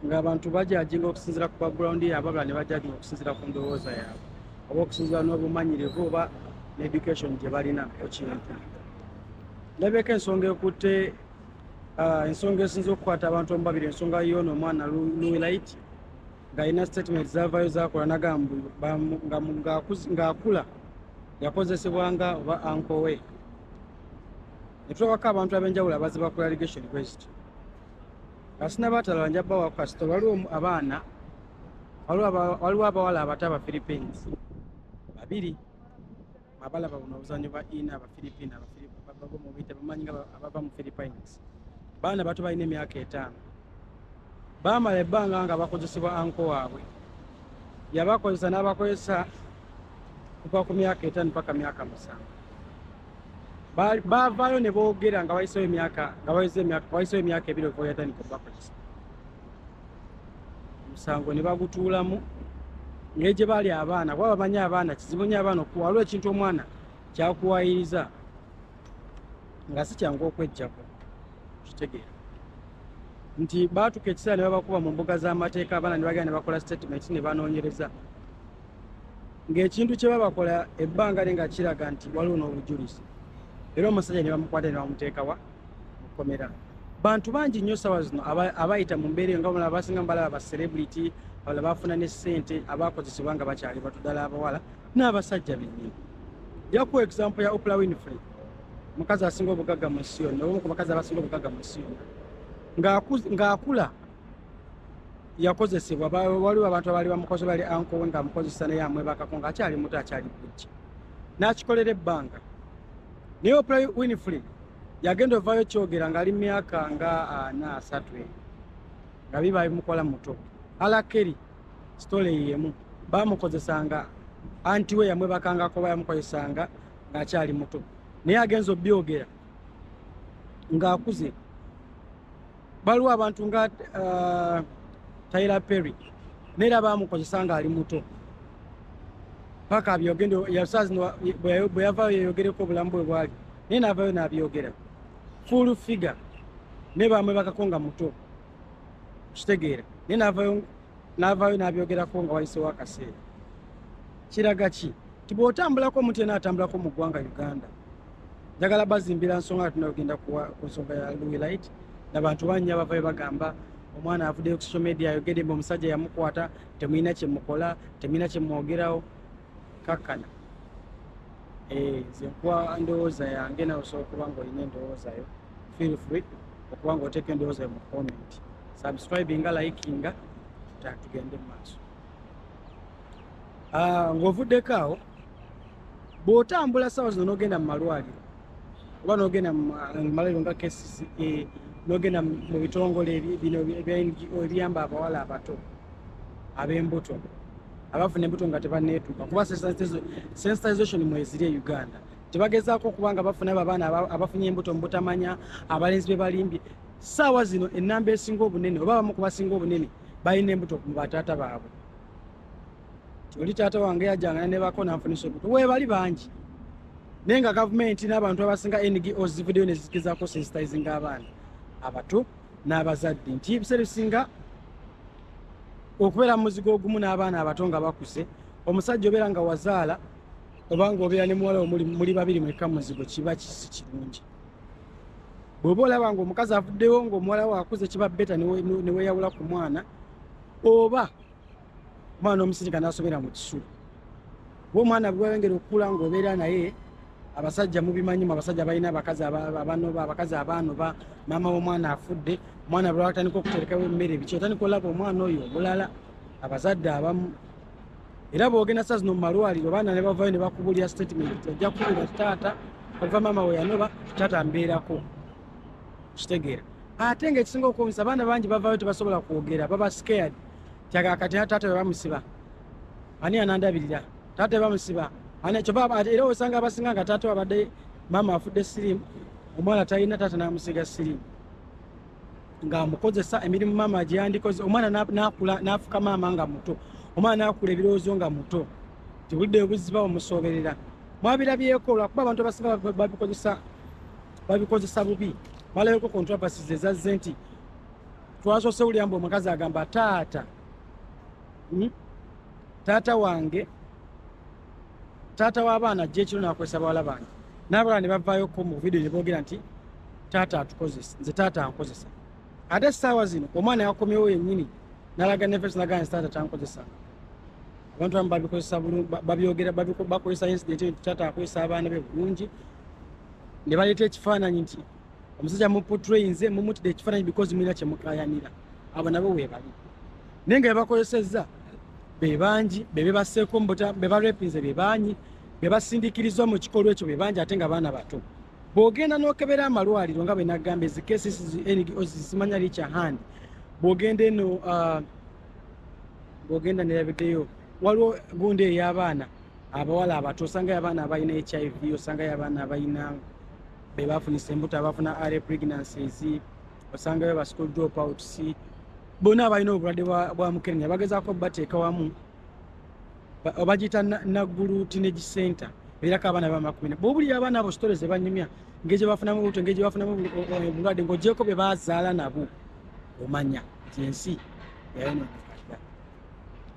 ng'abantu bajajinga okusinziira ku background yaabwe abalala ne bajajinga okusinziira ku ndowooza yaabwe oba okusinziira n'obumanyirivu oba n'education gye balina ku kintu. Ndabeko ensonga ekutte ensonga esinza okukwata abantu omu babiri, ensonga y'ono omwana Luwi Light ng'alina statement zaavaayo zakola nagamba ng'akula yakozesebwanga oba uncle we. Ne tulabako abantu ab'enjawulo abaziba ku allegation bweziti. Kasina batalala nja bbawa kasito waliwo abaana waliwo abawala abato aba Philippines babiri abalaba buno obuzannyo bwa ina aba Philippines baba mu bita bamanyi nga abava mu Philippines. Baana bato balina emyaka 5 baamala ebbanga nga bakozesebwa anko waabwe, yabakozesa n'abakozesa kuva ku myaka 5 mpaka myaka 7. Baavaayo ne boogera nga wayiseewo emyaka 2 okuva yatandika okubakozesa. Omusango ne bagutuulamu ngeri gye baali abaana kuba bamanyi abaana kizibu nnyo abaana okuwa waliwo ekintu omwana kyakuwayiriza nga si kyangu okweggyako kitegeera nti baatuka ekiseera ne babakuba mu mbuga z'amateeka abaana ne bagenda ne bakola statement ne banoonyereza ng'ekintu kye babakola ebbanga nga kiraga nti waliwo n'obujulizi era omusajja ne bamukwata ne bamuteekawa mu kkomera. Bantu bangi nnyo sawa zino abayita mu mbeera nga omulala abasinga mubalaba ba celebrity abalala bafuna ne ssente abakozesebwa nga bakyali bato ddala abawala n'abasajja bennyini. Yakuwa example ya Oprah Winfrey, mukazi asinga obugagga mu nsi yonna, omu ku bakazi abasinga obugagga mu nsi yonna. Ng'akula yakozesebwa, waliwo abantu abaali bamukozesa bali anko we ng'amukozesa naye amwebakako ng'akyali muto akyali bujja n'akikolera ebbanga. Naye Oprah Winfrey yagenda ovaayo kyogera ng'ali mu myaka nga 43 nga biba bimukola muto. Alakeri sitole yemu bamukozesanga anti we yamwebakangako bayamukozesanga ng'akyali muto naye agenza obyogera ng'akuze. Baliwo abantu nga Tyler Perry neera bamukozesa ng'ali muto paka byogende yasazino bwe yavaayo yeyogereko obulamu bwe bwali naye n'avaayo n'abyogera full figure ne bamwebakako nga muto kitegeera naye n'avaayo n'abyogerako nga wayiseewo akaseera. Kiraga ki? Ti bw'otambulako omuntu yenna atambulako mu ggwanga Uganda. Njagala bazimbira nsonga tunagenda ku nsonga ya Luwi Light n'abantu bangi abavaayo bagamba omwana avuddeyo ku social media ayogedde mbu omusajja yamukwata temulina kye mukola temulina kye mwogerawo. Kakkana nze nkuwa ndowooza yange nawe osobola okuba ng'olina endowoozayo, feel free okuba ng'oteeka endowooza yo mu comment, subscribinga likinga tugende mu maaso. Ng'ovuddeko awo bw'otambula ssaawa zino n'ogenda mu malwaliro oba n'ogenda mu malwaliro nga KCCA n'ogenda mu bitongole bino ebiyamba abawala abato ab'embuto abafuna embuto nga tebanneetuuka kuba sensitization mweziri e Uganda tebagezaako okuba nga bafuna abaana abafunye embuto mu butamanya abalenzi be balimbye. Ssaawa zino ennamba esinga obunene oba abamu ku basinga obunene balina embuto mu bataata baabwe. Oli taata wange yajjanga ne bako n'anfunisa embuto weebali bangi naye nga gavumenti n'abantu abasinga NGOs zivuddeyo ne zigezaako sensitizing abaana abato n'abazadde nti ebiseera bisinga okubeera mu muzigo ogumu n'abaana abato nga bakuze. Omusajja obeera nga wazaala oba ng'obeera ne muwala muli babiri mwekka mu muzigo kiba kisi kirungi. Bw'oba olaba ng'omukazi avuddeyo ng'omuwala we akuze kiba beta ne weeyawula ku mwana oba omwana omusirika n'asomera mu kisulo. Bw'omwana bweyongera okukula ng'obeera naye abasajja mubimanyi abasajja balina abakazi abaanoba maama w'omwana afudde omwana bwe batandika okuterekawo emmere biki otandika olaba omwana oyo obulala abazadde abamu. Era bw'ogenda saa zino mu malwaliro baana ne bavaayo ne bakubulira statement ajja kubulira taata ova maama we yanoba taata mbeerako kitegeera. Ate ng'ekisinga okuwunyisa abaana bangi bavaayo tebasobola kwogera baba scared kati taata we bamusiba ani anandabirira taata we bamusiba era osanga abasinga nga taata abadde maama afudde sirimu omwana talina taata n'amusiga sirimu ng'amukozesa emirimu maama gye yandikoze. Omwana n'akula n'afuka maama nga muto, omwana n'akula ebirowoozo nga muto tibudde obuziba omusoberera. Mwabirabyeko olwakuba abantu abasinga babikozesa bubi. Balayoko controversies ezazze nti twasose uli ambo omukazi agamba taata wange taata w'abaana ajja ekiro nakozesa bawala bange n'abalala ne bavaayo mu video ne boogera nti taata atukozesa nze taata ankozesa ate essaawa zino omwana yakomyewo yennyini n'alaga nefeso nagaa nti taata tankozesa abantu abamu babikozesa babyogera bakozesa incident nti taata akozesa abaana be bulungi ne baleeta ekifaananyi nti omusajja muputrayinze mumutidde ekifaananyi because mulina kyemukayanira abo nabo weebali naye nga bebakozesezza bebangi bebebaseeko bebarepinze bebanyi bebasindikirizwa mu kikolwa ekyo bebangi ate nga baana bato bw'ogenda n'okebera amalwaliro nga bwe nagamba ezikesisi zimanya likyahandi bw'ogenda eno bw'ogenda nerabiddeyo waliwo gundi ey'abaana abawala abato osangayo abaana abalina HIV osangayo abaana abalina bebafunisa embuto abafuna early pregnancies osangayo ba school dropouts bonna abalina obulwadde bwa mukenenya bagezaako bateeka wamu obagiyita naggulu teenage center erako abaana bamakumi bwobulira abaana abo sitole ze banyumya ngeri bafunamu obuto ngeri bafunamu obulwadde ng'ogyeko be bazaala nabo omanya nti ensi yayononekera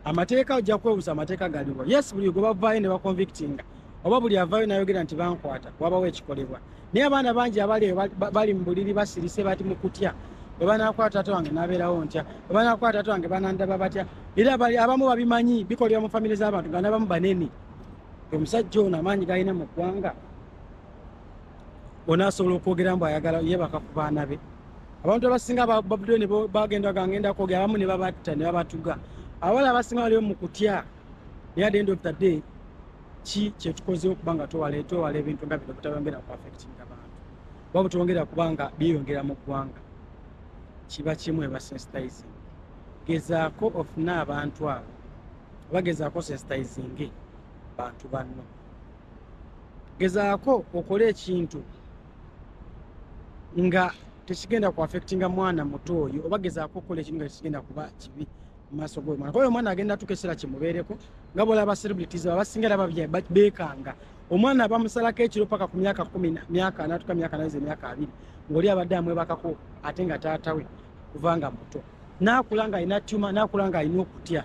amateeka ojja kwebuuza amateeka galiwo yes buli gwe bavaayo ne baconvictinga oba buli avaayo nayogera nti bankwata wabawo ekikolebwa naye abaana bangi abali bali mu buliri basirise bati mu kutya bwe banakwata taata wange nabeerawo ntya bwe banakwata taata wange banandaba batya era abamu babimanyi bikolera mu famire z'abantu nga nabamu banene omusajja ono amaanyi galina mu ggwanga onaasobola okwogera mbu ayagala yebaka ku baana be abantu abasinga babudde ne bagenda gangenda kwogera abamu ne babatta ne babatuga abawala abasinga baliwo mu kutya naye at the end of the day ki kyetukozeho okuba nga towala ebintu nga bino butabongera ku affectinga abantu oba butwongera kubanga byeyongera mu ggwanga kiba kimu ebasensitizing gezaako ofune abantu abo oba gezaako sensitizing bantu banno gezaako okole ekintu nga tekigenda ku affectinga mwana muto oyo oba gezaako okukola ekintu nga tekigenda kuba kibi mu maaso g'omwana kuba omwana agenda atukeesera kimubeereko nga bwolaba celebrities abasinga era beekanga omwana bamusalako ekiro paka ku myaka 10 natuka myaka 20 ng'oli abadde amwebakako ate nga taata we kuvanga muto naakula nga alina tuma naakula nga alina okutya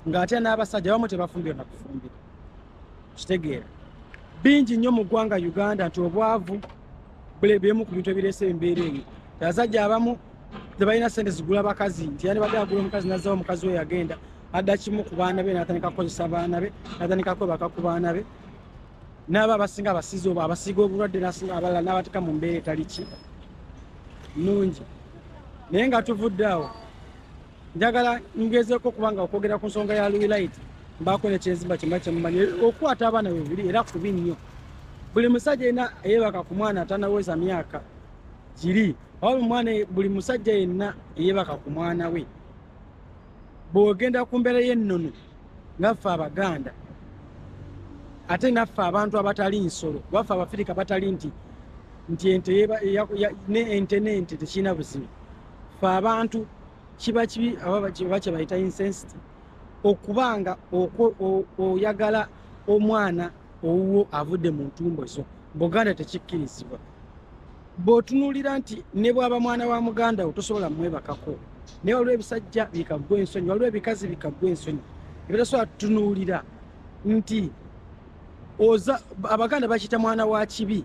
ng'ate n'abasajja bamu tebafumbire na kufumbira kitegeera bingi nnyo mu ggwanga Uganda nti obwavu bulebemu ku bintu ebireese embeera eyo abasajja abamu tebalina sente zigula bakazi nti yani badde agula omukazi nazzawo omukazi we yagenda adda kimu ku baana be n'atandika kukozesa baana be n'atandika kwebaka ku baana be n'abo abasinga abasiiga obulwadde abalala n'abateeka mu mbeera etali ki nnungi naye nga tuvudde awo njagala ngezeeko kubanga okwogera ku nsonga ya Luwi Light mbaako nekyenzimba kyemba kyemumanyi okukwata abaana bebiri era kubi nnyo buli musajja yenna eyebaka ku mwana atanaweza myaka giri oba buli musajja yenna eyebaka ku mwana we bw'ogenda ku mbeera y'ennono ngaffe Abaganda ate naffe abantu abatali nsolo baffe Abafirika batali nti ente tekirina buzibu ffe abantu kiba kibi oba kye bayita insensitive okubanga oyagala omwana owuwo avudde mu ntumbo zo Buganda tekikkirizibwa bw'otunuulira nti ne bw'aba mwana wa muganda wo tosobola mwebakako naye waliwo ebisajja bikaggwa ensonyi waliwo ebikazi bikaggwa ensonyi ebitasobola tutunuulira nti Abaganda bakiyita mwana wa kibi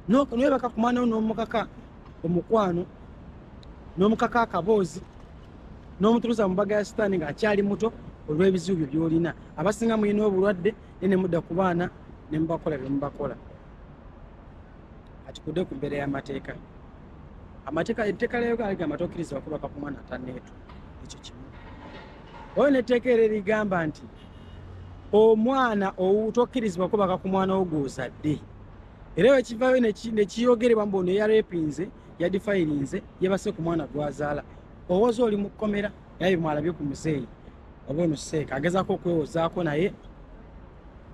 nwebaka ku mwana wo n'omukaka omukwano n'omukaka akaboozi n'omuturuza mu mbaga ya sitaani ng'akyali muto olw'ebizibu byo by'olina abasinga mulina obulwadde ne mudda ku baana ne mubakola bye mubakola kati kudde ku mbeera y'amateeka etteeka lya Uganda ligamba tokkirizibwa kubaka ku mwana atanneetu ekyo kimu oyo n'etteeka era erigamba nti omwana tokkirizibwa kubaka ku mwana wo gw'ozadde era wekivaayo nekiyogerebwa mbu ono yarepinze yadifayirinze yebase ku mwana gwazaala owoza oli mu kkomera naye bimwalabye ku muzeeyi oba ono seeka agezaako okwewozaako naye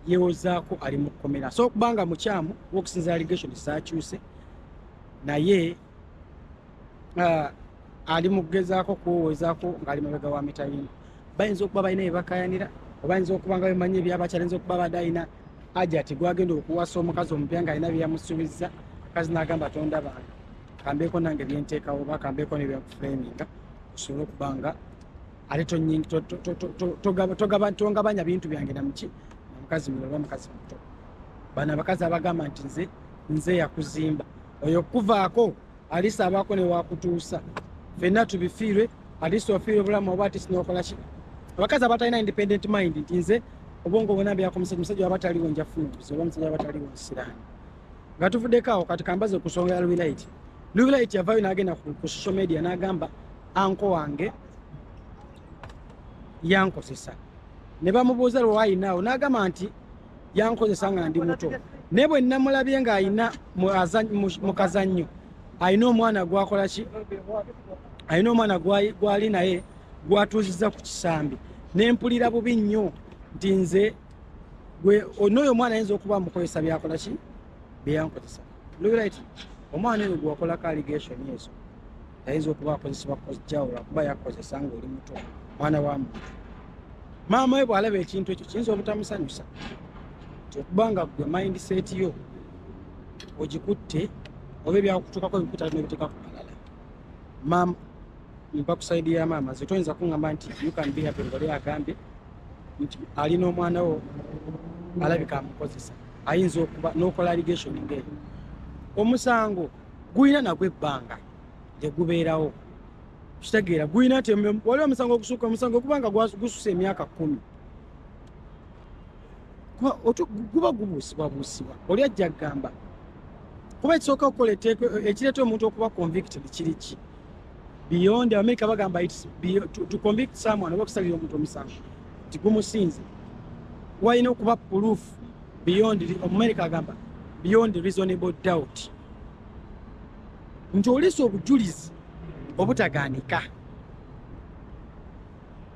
yewozaako ali mu kkomera so okubanga mukyamu okusinza allegation zaakyuse naye ali mu kugezaako okuwewozaako ng'ali mabega wa mitayini bayinza okuba balina byebakayanira oba bayinza okuba nga bimanyi ebyabakyalinza okuba badde alina ajati gwagenda okuwasa omukazi omupya nga alina byeyamusuubiza akazi n'agamba tonda bange kambeeko nange byenteekawo oba kambeeko nebyakufreminga kusobola okubanga ate tongabanya bintu byange namuki namukazi mulala oba mukazi muto. Bano abakazi abagamba nti nze yakuzimba oyo kuvaako alisa abaako ne wakutuusa ffenna tubifiirwe alisa ofiirwe obulamu oba ati sinokola ki. Abakazi abatalina independent mind nti nze obwongo bwona byako musajja waba taliwo njafunguzi oba musajja waba taliwo nsiraani. Nga tuvuddeko awo kati kambaze ku nsonga ya Luwi Light. Luwi Light yavaayo n'agenda ku social media n'agamba anko wange yankozesa. Ne bamubuuza lwayinaawo n'agamba nti yankozesa nga ndi muto. Ne bwe namulabye ng'ayina mu kazannyo ayina omwana gwakola ki? Ayina omwana gwali naye gwatuuzizza ku kisambi. Ne mpulira bubi nnyo nti nze n'oyo omwana ayinza okuba mukozesa byakola ki? Byankozesa. Luwi Light omwana oyo gwakolako allegation ezo ayinza okuba akozesebwa jawula kuba yakozesa ng'oli muto mwana wa muntu. Maama we bw'alaba ekintu ekyo kiyinza obutamusanyusa okubanga gwe mindset yo ogikutte oba ebyakutuukako ebikuta n'ebiteeka ku malala. Maama mpa ku sayidi ya maama ze toyinza kuŋŋamba nti you can be happy ng'oli agambye nti alina omwana wo alabika amukozesa ayinza okuba n'okola allegation ng'eyo. Omusango guyina nagwo ebbanga gye gubeerawo. Kitegeera guyina nti waliwo omusango okusukka omusango kubanga gususa emyaka 10 guba gubuusibwabuusibwa. Oli ajja agamba kuba ekisooka okukola ekireeta omuntu okuba convicted kiri ki? Beyond America bagamba to convict someone oba okusalira omuntu omusango nti gumusinze walina okuba proof beyond America agamba beyond reasonable doubt nti olisa obujulizi obutagaanika.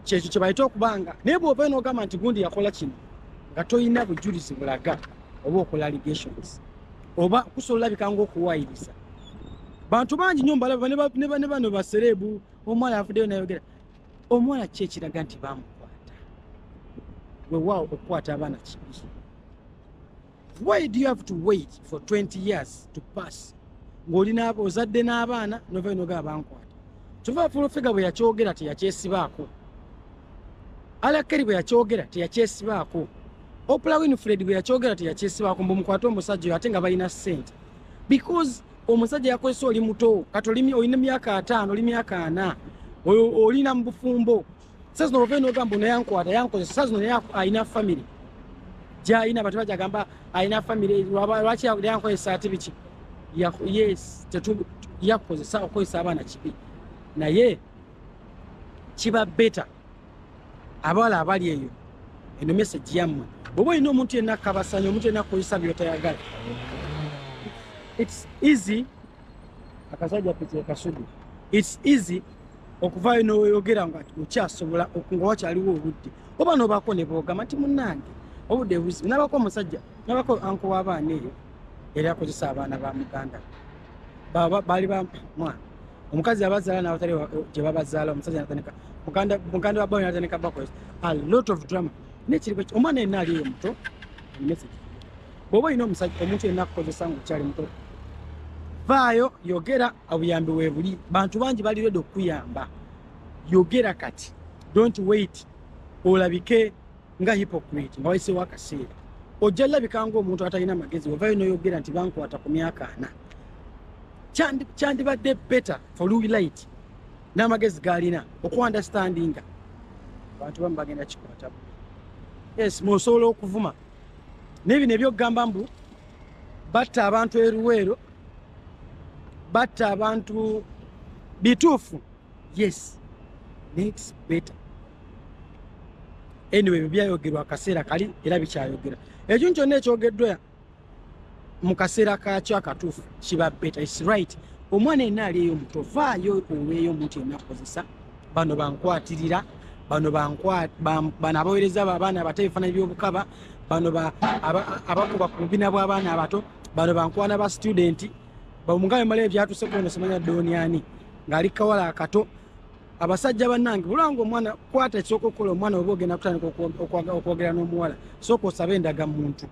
Kyekyo kye bayita okubanga naye bw'oba n'ogamba nti gundi yakola kino nga toyina bujulizi bulaga oba okola allegations oba kusobola olabika ng'okuwaayiriza. Bantu bangi nnyo mbalaba ne bano baserebu omwana afuddeyo nayogera omwana ki ekiraga nti bamukwata? Weewaawo okukwata abaana kibi. Why do you have to wait for 20 years to pass ng'olina ozadde n'abaana novaayo n'ogaba bankwata? Tuva Fulofega bwe yakyogera teyakyesibaako. Alakeri bwe yakyogera teyakyesibaako. Oprah Winfrey bwe yakyogera teyakyesibaako mbumukwate omusajja oyo ate nga balina ssente. Because omusajja yakozesa oli muto kati olina emyaka 5 oli myaka 4 olina mu bufumbo. Sasa novaayo n'ogamba ono yankwata yankozesa. Sasa naye alina family gy'alina bati bajagamba alina family lwaki yankozesa ati biki? Yes, yakozesa okozesa abaana kibi. Naye kiba beta abawala abali eyo eno message yammwe bw'oba olina omuntu yenna akabasanya omuntu yenna akozesa byotayagala. It's easy akasajja pete kasudu. It's easy okuvaayo n'oyogera nga okyasobola nga wakyaliwo obudde oba n'obaako ne boogamba nti munnange obudde buzibu. Nabako omusajja nabako anko w'abaana eyo yali akozesa abaana ba Muganda baali ba mwana omukazi abazaala n'abatali gye babazaala omusajja natandika muganda wa bawe natandika bakozesa a lot of drama nekiri omwana yenna ali eyo muto message. Bw'oba olina omuntu yenna akukozesa ng'okyali muto vaayo yogera obuyambi weebuli. Bantu bangi bali ready okuyamba. Yogera kati, don't wait olabike nga hypocrite nga wayiseewo akaseera. Ojja labika ng'omuntu atalina magezi ovaayo n'oyogera nti bankwata ku myaka 4. Kyandibadde better for Luwi Light n'amagezi g'alina okuunderstandinga bantu bamu bagenda kikwata. Yes, musobola okuvuma n'ebino ebyokugamba mbu batta abantu eruweero batta abantu bituufu. Yes, next better. Anyway, byayogerwa akaseera kali era bikyayogera. Ekintu kyonna ekyogeddwa mu kaseera kakyo akatuufu kiba better. It's right. Omwana yenna ali eyo muto vaayo oweeyo omuntu yenna akozesa bano bankwatirira bano abaweereza abaana abato ebifaananyi by'obukaba bano abakuba ku bubina bw'abaana abato bano bankwana ba student bamugabe mala ebyatuse kono semanya doniani ngali kawala akato abasajja bannange bulanga omwana kwata ekisoko okukola omwana oba ogenda kutandika okwogera n'omuwala sooka osabe endaga muntu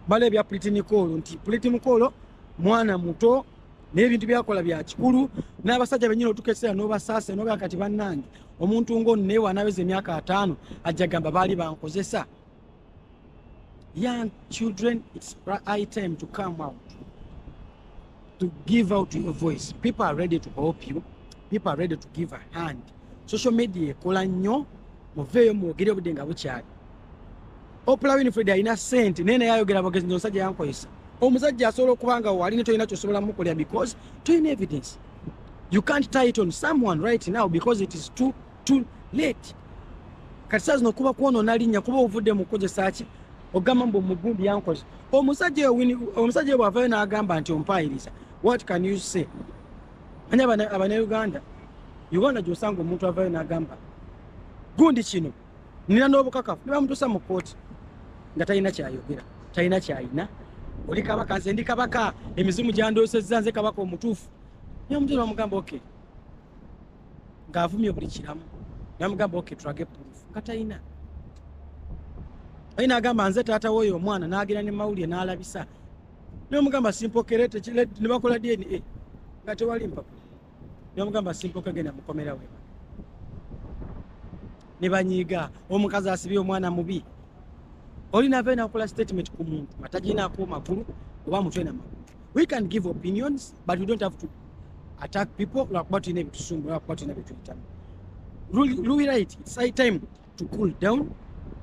bala ebya Pretty Nicole nti Pretty Nicole mwana muto n'ebintu byakola bya kikulu n'abasajja bennyini otukeseera n'obasaasa n'oba kati bannange omuntu ng'ono naye wanaweza emyaka 5 ajja gamba baali bankozesa. Young children, it's high time to come out, to give out your voice. People are ready to help you. People are ready to give a hand. Social media ekola nnyo, muveeyo mwogere obudde nga bukyali. Oprah Winfrey alina ssente naye naye ayogera bogezi n'omusajja yankozesa. Omusajja asobola okuba nga walina tolina kyosobola mukolera because tolina evidence. You can't tie it on someone right now because it is too late. Kati saa zino kuba kwonoona linnya kuba ovudde mu kukozesa ki ogamba mbu omugundi yankoze. Omusajja bw'avaayo n'agamba nti ompayiriza. What can you say? Anya abana Uganda gy'osanga omuntu avaayo n'agamba gundi kino nina n'obukakafu ne bamutuusa mu kkooti nga talina kyayogera, talina kyayina. Oli kabaka, nze ndi kabaka, emizimu gyandoosezza, nze kabaka omutuufu. Naye omutuufu bamugamba okay, ng'avumye buli kiramu. Namugamba okay, tulage proof nga talina. Ayina agamba nze taata w'oyo omwana n'agenda ne mawulire n'alabisa. Naye omugamba simpokerete ne bakola DNA nga tewali mpapula. Naye omugamba simpoke genda mukomera we. Ne banyiiga omukazi asibye omwana mubi. Olina ave nakola statement ku muntu ataginaako makulu oba mutwe na makulu. We can give opinions but we don't have to attack people lwakuba tulina ebitusumbula lwakuba tulina ebituyitamu. Luwi Light, it's high time to cool down.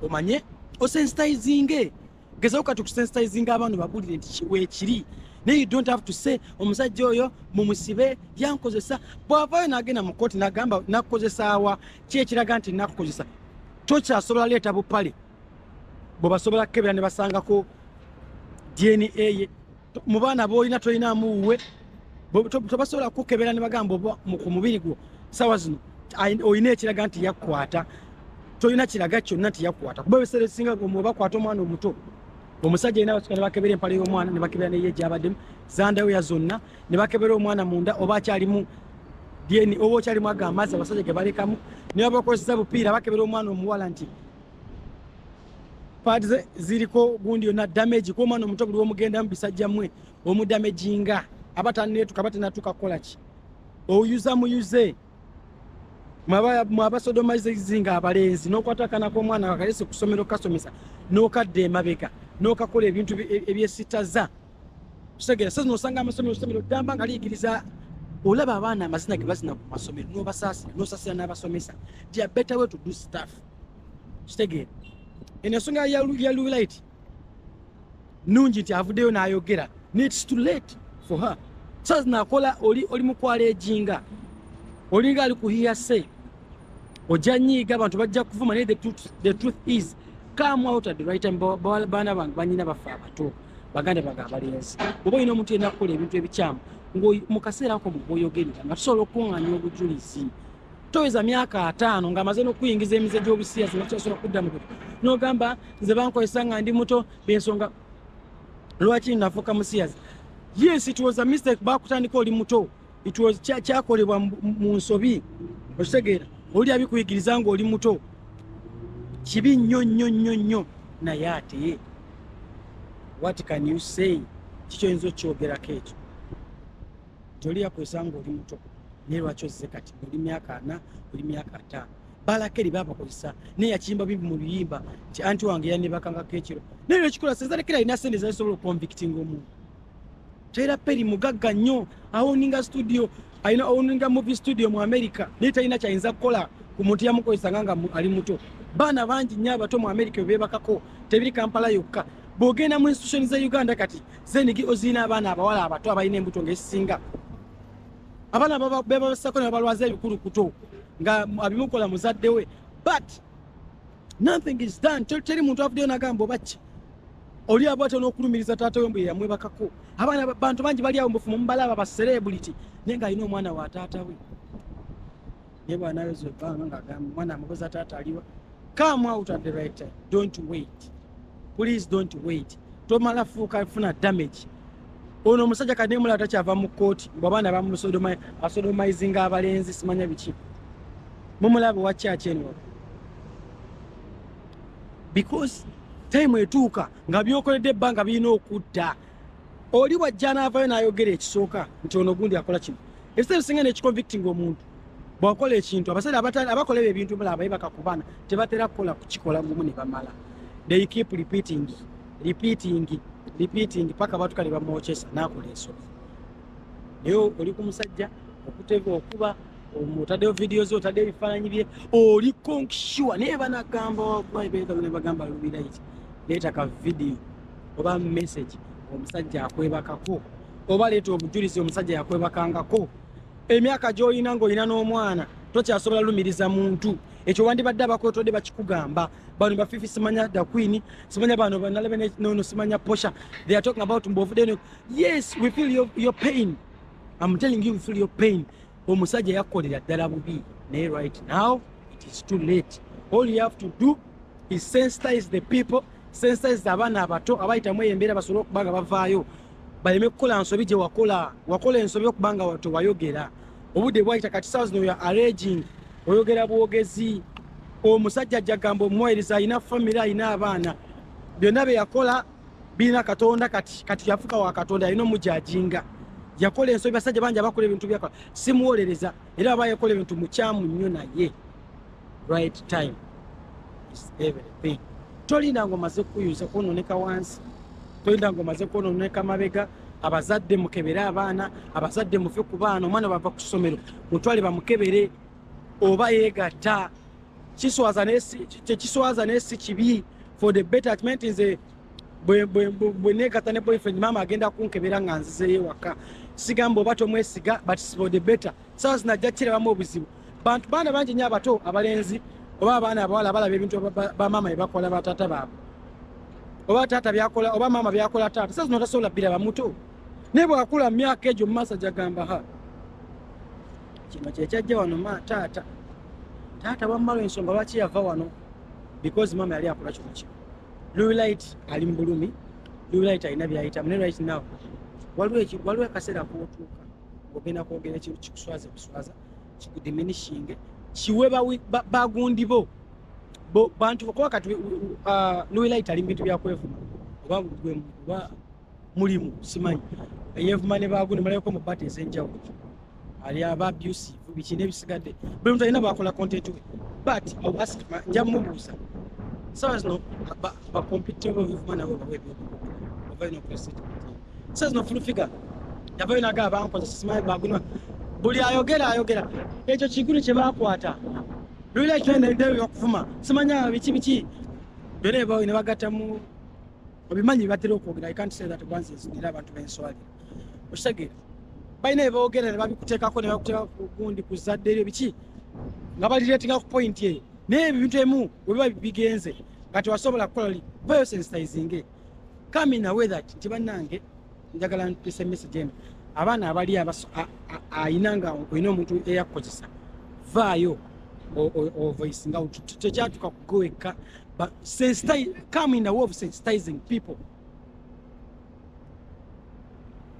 Omanye osensitizinge. Gezaako kati okusensitizinga abantu babulire nti weekiri. You don't have to say omusajja oyo mumusibe yankozesa. Bw'avaayo n'agenda mu kkooti n'agamba nakukozesa awa ki ekiraga nti nakukozesa. Tokyasobola leeta bupale bwe basobola kukebera ne basangako DNA ye. Mu baana b'olina tolinamu wuwe. Tobasobola kukebera ne bagamba ku mubiri gwo sawa zino olina ekiraga nti yakkwata. Tolina kiraga kyonna nti yakkwata. Kuba ebiseera ebisinga bwe bakwata omwana omuto omusajja alina basukka ne bakebera empale y'omwana ne bakebera ne ye gy'abaddemu zandaweya zonna ne bakebera omwana munda oba akyalimu DNA oba okyalimu aga amazzi abasajja ge balekamu ne babakozesa bupiira bakebera omwana omuwala nti pads ziriko gundi yonna damage ko omwana omuto buli omugenda mu bisajja mmwe omudamaginga abatanneetuka batanatuuka kukola ki oyuza muyuze mwabasodomizinga abalenzi n'okwatakana omwana akalese ku ssomero kasomesa n'okadda emabega n'okakola ebintu ebyesitaza. Kitegeera sasa nosanga amasomero ddamba nga liyigiriza olaba abaana amazina ge bazina ku masomero n'obasaasira n'osasira n'abasomesa. They are better way to do stuff. Kitegeera eno ensonga ya Luwi Light nungi nti avuddeyo n'ayogera. It's too late for her. Sasa nakola oli mukwala ejinga olinga ali kuhiya se ojja nyiiga abantu bajja kuvuma naye the truth is come out at the right time. Baana bange banyina bafa abato baganda baga abalenzi oba olina omuntu yenna kukola ebintu ebikyamu mu kaseera ako bwoyogerera nga tusobola okukuŋŋaanya obujulizi. Toweza myaka 5 ng'amaze n'okuyingiza emize gy'obusiyazi nga kyasobola kudda mu n'ogamba nze bankozesa nga ndi muto b'ensonga lwaki nafuuka musiyazi. Yes, it was a mistake bakutandika oli muto. It was kyakolebwa mu nsobi. Okitegeera oli abikuyigiriza ng'oli muto kibi nnyo naye ate what can you say? Kikyoyinza okyogerako ekyo toli yakozesa ng'oli muto naye lwaki ozze kati oli myaka 4 oli myaka 5 balakeri babakozesa naye yakiyimba bibi mu biyimba nti anti wange yanebakangako ekiro naye ekikola sezalekera alina sente zasobola okonvictinga omuntu. Tera peri mugagga nnyo awoninga studio alina awoninga movie studio mu America naye talina kyayinza kukola ku muntu yamukozesa nga ali muto. Baana bangi nnyo abato mu America bebakako tebiri Kampala yokka. Bw'ogenda mu institution za Uganda kati zenigi ozina abaana abawala abato abalina embuto ng'esinga abaana bebabasako ne balwaza ebikulukuto nga abimukola muzadde we but nothing is done. Teri muntu avuddeyo n'agamba obaki oli abwate n'okulumiriza taata we mbwe yamwebakako. Abaana bantu bangi bali awo mbufumu mubalaba ba celebrity naye ng'alina omwana wa taata we naye bw'anaweza ebbanga ng'agamba omwana amubuza taata aliwa. Come out at the right time. Don't wait. Please don't wait. Tomala fuuka funa damage. Ono omusajja kati nemulaba takyava mu kkooti bw'abaana bamusodomizinga abalenzi simanya biki. Mumulaba wa kyaki eno because time etuuka nga byokoledde ebbanga birina okudda. oli wajjana avayo n'ayogera ekisooka nti ono gundi akola kino ebisera bisinga n'ekiconvicting omuntu bw'akola ekintu abasajja abakola ebintu mulaba baye bakakubana tebatera kukola kukikola gumu ne bamala. They keep repeating paka batukale bamwokyesa n'akola ensobi. Naye oli ku musajja okuteva okuba omutaddeyo videos otaddeyo ebifaananyi bye oliko sure naye banagamba ne bagamba Luwi Light leeta ka video oba message omusajja akwebakako oba leeta obujulizi omusajja yakwebakangako. Emyaka gy'olina ng'olina n'omwana tokyasobola lumiriza muntu ekyo wandibadde abakwetodde bakikugamba bano bafifi simanya da queen simanya bano banalabe no simanya posha. They are talking about mbovudde. Yes, we feel your pain. I'm telling you, we feel your pain. Omusajja yakolera ddala bubi naye right now it is too late. All you have to do is sensitize the people, sensitize abaana abato abayitamu embeera basobola okubanga bavaayo baleme kukola nsobi gye wakola ensobi okubanga wato wayogera obudde bwayita kati saawa zino ya arranging oyogera bwogezi. Omusajja ajjagamba omuweereza alina famire alina abaana byonna bye yakola birina Katonda kati yafuka wa Katonda alina omujajinga yakola ensobi. Basajja bangi abakola ebintu byakola simuwolereza era aba yakola ebintu mukyamu nnyo naye right time is everything. Tolinda ngomaze kuyuza kwononeka wansi, tolinda ngomaze kwononeka mabega. Abazadde mukebere abaana, abazadde mufe ku baana. Omwana bava ku ssomero mutwale bamukebere oba yeegatta. Kiswaza nesi kibi for the betterment nze bwe neegatta ne boyfriend mama agenda kunkebera nga nzizeyo waka sigamba oba tomwesiga but for the better. Saawa zinajja kirebamu obuzibu. Bantu baana bangi nnyo abato abalenzi oba abaana abawala balaba ebintu bamaama byebakola bataata baabwe oba taata byakola oba maama byakola taata. Saawa zino tasobola biraba muto naye bwakula mu myaka egyo mu maaso gyagamba kino kyekyajja wano taata wamala ensonga lwaki yava wano because maama yali akola kino kino. Luwi Light ali mu bulumi. Luwi Light alina byayitamu naye right now waliwo akaseera kootuuka ogenda kwogera ekintu kikuswaza kikudiminishing kiwe bagundi bo bantu kuba kati Luwi Light ali mu bintu byakwevuma oba mulimu simanyi yevuma ne bagundi malayoko mu bata ez'enjawulo ali aba abusive biki n'ebisigadde buli muntu alina bakola content we but nja mubuuza saawa zino bacompetitive bivuma nabo baweebyokukola saawa zino full figure yavayo naga bankozesa simanyi bagundi buli ayogera ekyo kigulu kye bakwata Luwi Light ndeyo yokuvuma simanya biki byonna ebawo ne bagattamu obimanyi batera okwogera. I can't say that once nzira abantu benswali okitegera balina ebyogera ne babikuteekako ne bakuteeka ku gundi ku zadde eryo biki nga balireetinga ku point eyo naye ebintu emu webiba bigenze nga tewasobola kukola vayo sensitizing coming away that nti bannange njagala mpisa message eno abaana abali ayina nga olina omuntu eyakukozesa vaayo voice nga tekyatuka kugoweka but come in the way of sensitizing people.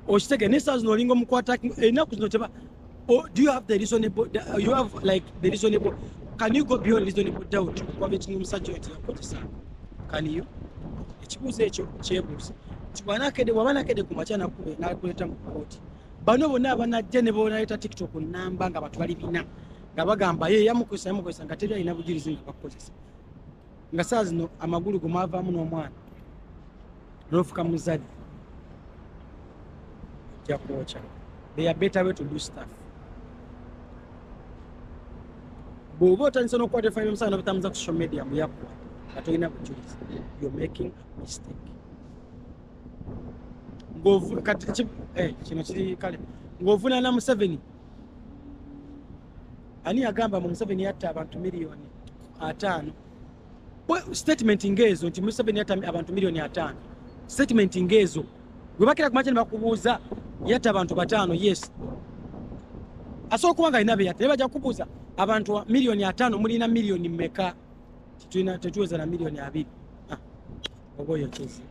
Oshitege nesa zino lingo mukwata enaku zino teba do you have the reasonable you have like the reasonable can you go beyond reasonable doubt kwa betinga omusajja oti yakozesa can you ekibuuzo ekyo kyebuuza kibanakedde wabanakedde ku makyana kube nakuleta mu kooti bano bonna abanajja ne bonaleta TikTok namba nga abantu bali bina nga bagamba ye yamukozesa nga teri alina bujulizi nga bakozesa nga saa zino amagulu gumavaamu n'omwana n'ofuka muzadde ojja kwokya. They are better way to do stuff. Bw'oba otandise n'okukwata ebifaananyi omusana n'obitambuza ku social media muyakuwa nga tolina bujulizi you're making mistake. Kino kiri kale ng'ovunaana Museveni ani yagamba mu Museveni yatta abantu miliyoni 5 statement ngezo nti Museveni yatta abantu miliyoni 5 statement ngezo gwe bakira kumache bakubuuza yatta abantu 5 yes asobola kuba nga alina beyatta naye bajja kubuuza abantu miliyoni 5 mulina miliyoni mmeka tetuweza na miliyoni 2 oba oyo kyezi